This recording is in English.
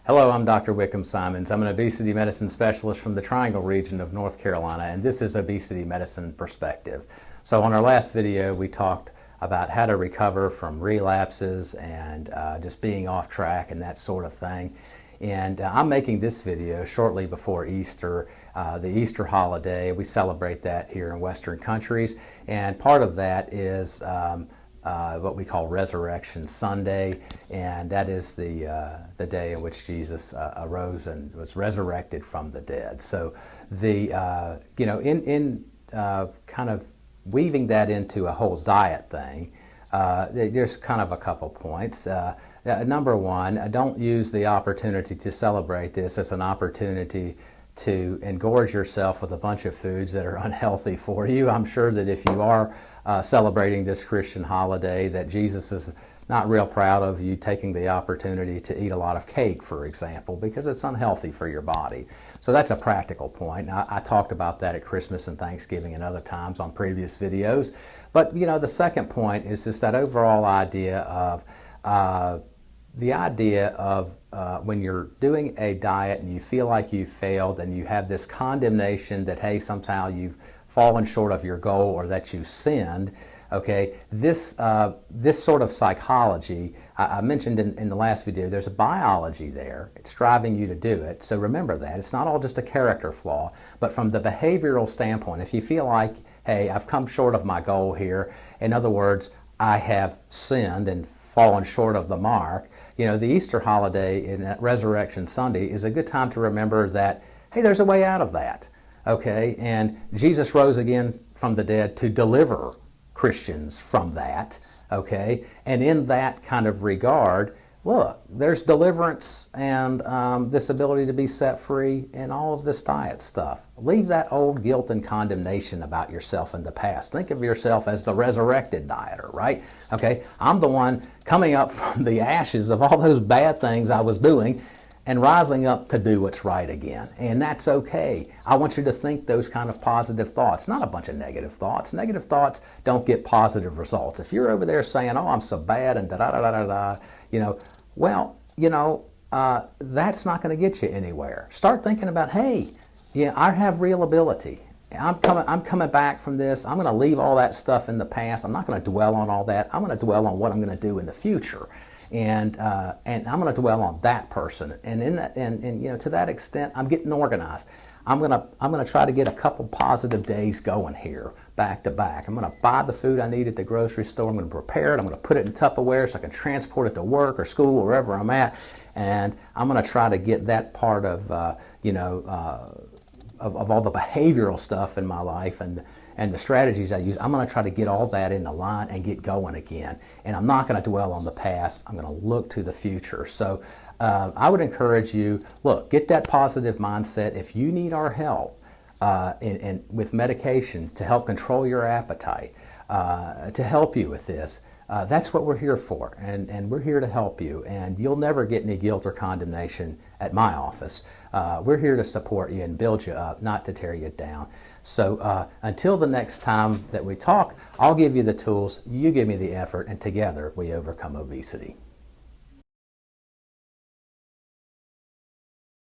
Hello, I'm Dr. Wickham Simonds. I'm an obesity medicine specialist from the Triangle region of North Carolina, and this is Obesity Medicine Perspective. So on our last video, we talked about how to recover from relapses and just being off track and that sort of thing. And I'm making this video shortly before Easter, the Easter holiday. We celebrate that here in Western countries, and part of that is what we call Resurrection Sunday, and that is the day in which Jesus arose and was resurrected from the dead. So the in kind of weaving that into a whole diet thing, there's kind of a couple points. Number one, don't use the opportunity to celebrate this as an opportunity to engorge yourself with a bunch of foods that are unhealthy for you. I'm sure that if you are celebrating this Christian holiday, that Jesus is not real proud of you taking the opportunity to eat a lot of cake, for example, because it's unhealthy for your body. So that's a practical point. I talked about that at Christmas and Thanksgiving and other times on previous videos. But you know, the second point is just that overall idea of when you're doing a diet and you feel like you've failed and you have this condemnation that, hey, somehow you've fallen short of your goal or that you sinned, okay, this sort of psychology, I mentioned in the last video, there's a biology there. It's driving you to do it. So remember that. It's not all just a character flaw, but from the behavioral standpoint, if you feel like, hey, I've come short of my goal here, in other words, I have sinned and fallen short of the mark, you know, the Easter holiday and that Resurrection Sunday is a good time to remember that, hey, there's a way out of that, okay? And Jesus rose again from the dead to deliver Christians from that, okay? And in that kind of regard, look, there's deliverance and this ability to be set free and all of this diet stuff. Leave that old guilt and condemnation about yourself in the past. Think of yourself as the resurrected dieter, right? Okay, I'm the one coming up from the ashes of all those bad things I was doing and rising up to do what's right again. And that's okay. I want you to think those kind of positive thoughts, not a bunch of negative thoughts. Negative thoughts don't get positive results. If you're over there saying, oh, I'm so bad and da-da-da-da-da, you know, well, you know, that's not going to get you anywhere. Start thinking about, hey, yeah, I have real ability. I'm coming back from this. I'm going to leave all that stuff in the past. I'm not going to dwell on all that. I'm going to dwell on what I'm going to do in the future. And I'm going to dwell on that person. And in that, and you know, to that extent, I'm getting organized. I'm gonna try to get a couple positive days going here, back to back. I'm gonna buy the food I need at the grocery store. I'm gonna prepare it. I'm gonna put it in Tupperware so I can transport it to work or school or wherever I'm at. And I'm gonna try to get that part of of all the behavioral stuff in my life and the strategies I use. I'm going to try to get all that in line and get going again. And I'm not going to dwell on the past. I'm going to look to the future. So I would encourage you, look, get that positive mindset. If you need our help with medication to help control your appetite, to help you with this, that's what we're here for, and we're here to help you, and you'll never get any guilt or condemnation at my office. We're here to support you and build you up, not to tear you down. So until the next time that we talk, I'll give you the tools, you give me the effort, and together we overcome obesity.